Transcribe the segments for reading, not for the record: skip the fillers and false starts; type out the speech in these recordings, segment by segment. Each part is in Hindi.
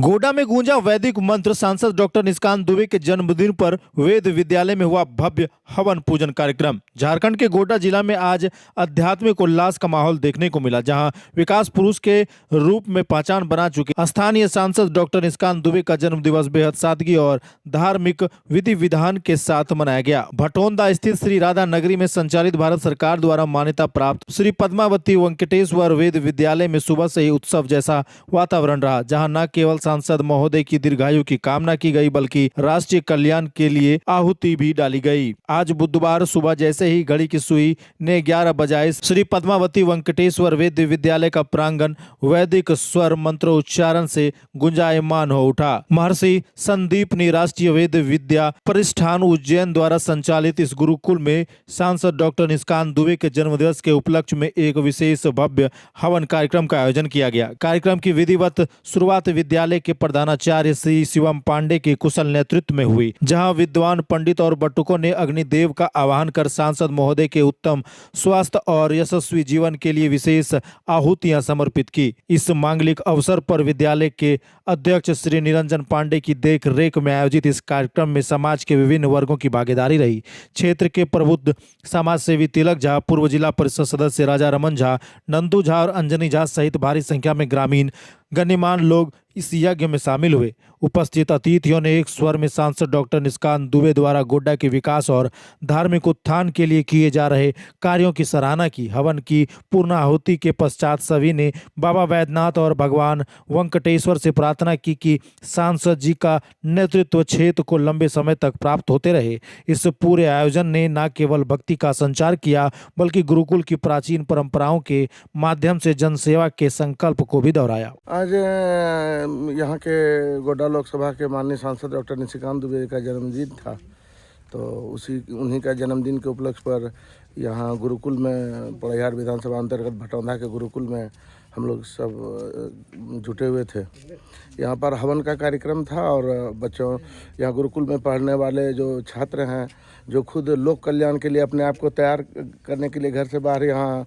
गोड्डा में गूंजा वैदिक मंत्र। सांसद डॉक्टर निशिकांत दुबे के जन्मदिन पर वेद विद्यालय में हुआ भव्य हवन पूजन कार्यक्रम। झारखंड के गोड्डा जिला में आज आध्यात्मिक उल्लास का माहौल देखने को मिला, जहां विकास पुरुष के रूप में पहचान बना चुके स्थानीय सांसद डॉक्टर निशिकांत दुबे का जन्म दिवस बेहद सादगी और धार्मिक विधि विधान के साथ मनाया गया। भटोंदा स्थित श्री राधा नगरी में संचालित भारत सरकार द्वारा मान्यता प्राप्त श्री पद्मावती वेंकटेश्वर वेद विद्यालय में सुबह से ही उत्सव जैसा वातावरण रहा, जहां न केवल सांसद महोदय की दीर्घायु की कामना की गई बल्कि राष्ट्रीय कल्याण के लिए आहुति भी डाली गई। आज बुधवार सुबह जैसे ही घड़ी की सुई ने 11 बजाए, श्री पद्मावती वेंकटेश्वर वेद विद्यालय का प्रांगण वैदिक स्वर मंत्रोच्चारण से गुंजायमान हो उठा। महर्षि संदीपनी राष्ट्रीय वेद विद्या प्रतिष्ठान उज्जैन द्वारा संचालित इस गुरुकुल में सांसद डॉक्टर निशिकांत दुबे के जन्मदिवस के उपलक्ष्य में एक विशेष भव्य हवन कार्यक्रम का आयोजन किया गया। कार्यक्रम की विधिवत शुरुआत विद्यालय के प्रधानाचार्य श्री शिवम पांडे के कुशल नेतृत्व में हुई, जहां विद्वान पंडित और बटुकों ने अग्निदेव का आह्वान कर सांसद महोदय के उत्तम स्वास्थ्य और यशस्वी जीवन के लिए विशेष आहुतियां समर्पित की। इस मांगलिक अवसर पर विद्यालय के अध्यक्ष श्री निरंजन पांडे की देख रेख में आयोजित इस कार्यक्रम में समाज के विभिन्न वर्गों की भागीदारी रही। क्षेत्र के प्रबुद्ध समाज सेवी तिलक झा, पूर्व जिला परिषद सदस्य राजा रमन झा, नंदू झा और अंजनी झा सहित भारी संख्या में ग्रामीण गण्यमान्य लोग इस यज्ञ में शामिल हुए। उपस्थित अतिथियों ने एक स्वर में सांसद डॉक्टर निशिकांत दुबे द्वारा गोड्डा के विकास और धार्मिक उत्थान के लिए किए जा रहे कार्यों की सराहना की। हवन की पूर्णाहुति के पश्चात सभी ने बाबा वैद्यनाथ और भगवान वेंकटेश्वर से प्रार्थना की कि सांसद जी का नेतृत्व क्षेत्र को लंबे समय तक प्राप्त होते रहे। इस पूरे आयोजन ने न केवल भक्ति का संचार किया बल्कि गुरुकुल की प्राचीन परंपराओं के माध्यम से जनसेवा के संकल्प को भी दोहराया। आज यहाँ के गोड्डा लोकसभा के माननीय सांसद डॉक्टर निशिकांत दुबे का जन्मदिन था, तो उन्हीं का जन्मदिन के उपलक्ष्य पर यहाँ गुरुकुल में पड़ैयार विधानसभा अंतर्गत भटौंदा के गुरुकुल में हम लोग सब जुटे हुए थे। यहाँ पर हवन का कार्यक्रम था और बच्चों, यहाँ गुरुकुल में पढ़ने वाले जो छात्र हैं, जो खुद लोक कल्याण के लिए अपने आप को तैयार करने के लिए घर से बाहर यहाँ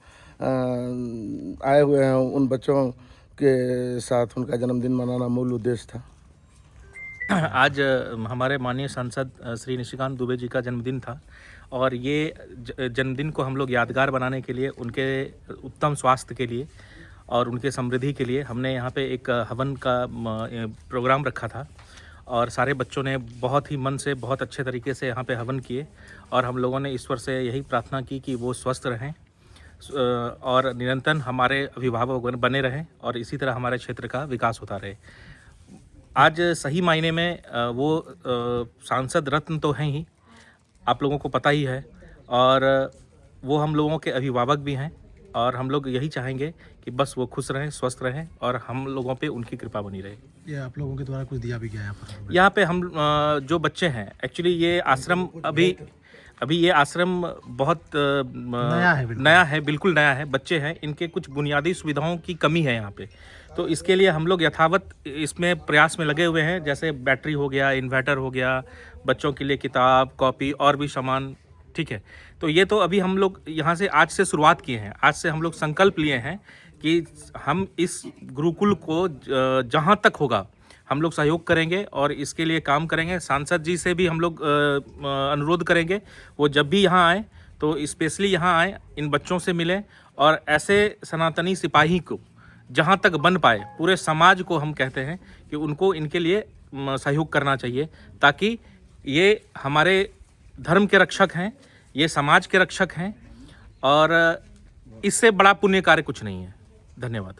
आए हुए हैं, उन बच्चों के साथ उनका जन्मदिन मनाना मूल उद्देश्य था। आज हमारे माननीय सांसद श्री निशिकांत दुबे जी का जन्मदिन था और ये जन्मदिन को हम लोग यादगार बनाने के लिए, उनके उत्तम स्वास्थ्य के लिए और उनके समृद्धि के लिए हमने यहाँ पे एक हवन का प्रोग्राम रखा था और सारे बच्चों ने बहुत ही मन से, बहुत अच्छे तरीके से यहाँ पे हवन किए और हम लोगों ने ईश्वर से यही प्रार्थना की कि वो स्वस्थ रहें और निरंतर हमारे अभिभावक बने रहें और इसी तरह हमारे क्षेत्र का विकास होता रहे। आज सही मायने में वो सांसद रत्न तो हैं ही, आप लोगों को पता ही है, और वो हम लोगों के अभिभावक भी हैं और हम लोग यही चाहेंगे कि बस वो खुश रहें, स्वस्थ रहें और हम लोगों पे उनकी कृपा बनी रहे। ये आप लोगों के द्वारा कुछ दिया भी गया यहाँ पे हम जो बच्चे हैं, एक्चुअली ये आश्रम अभी ये आश्रम बहुत नया है, बिल्कुल नया है। बच्चे हैं, इनके कुछ बुनियादी सुविधाओं की कमी है यहाँ पे, तो इसके लिए हम लोग यथावत इसमें प्रयास में लगे हुए हैं। जैसे बैटरी हो गया, इन्वर्टर हो गया, बच्चों के लिए किताब, कॉपी और भी सामान, ठीक है। तो ये तो अभी हम लोग यहाँ से आज से शुरुआत किए हैं। आज से हम लोग संकल्प लिए हैं कि हम इस गुरुकुल को जहाँ तक होगा हम लोग सहयोग करेंगे और इसके लिए काम करेंगे। सांसद जी से भी हम लोग अनुरोध करेंगे, वो जब भी यहाँ आए तो स्पेशली यहाँ आए, इन बच्चों से मिलें और ऐसे सनातनी सिपाही को जहाँ तक बन पाए, पूरे समाज को हम कहते हैं कि उनको इनके लिए सहयोग करना चाहिए, ताकि ये हमारे धर्म के रक्षक हैं, ये समाज के रक्षक हैं और इससे बड़ा पुण्य कार्य कुछ नहीं है। धन्यवाद।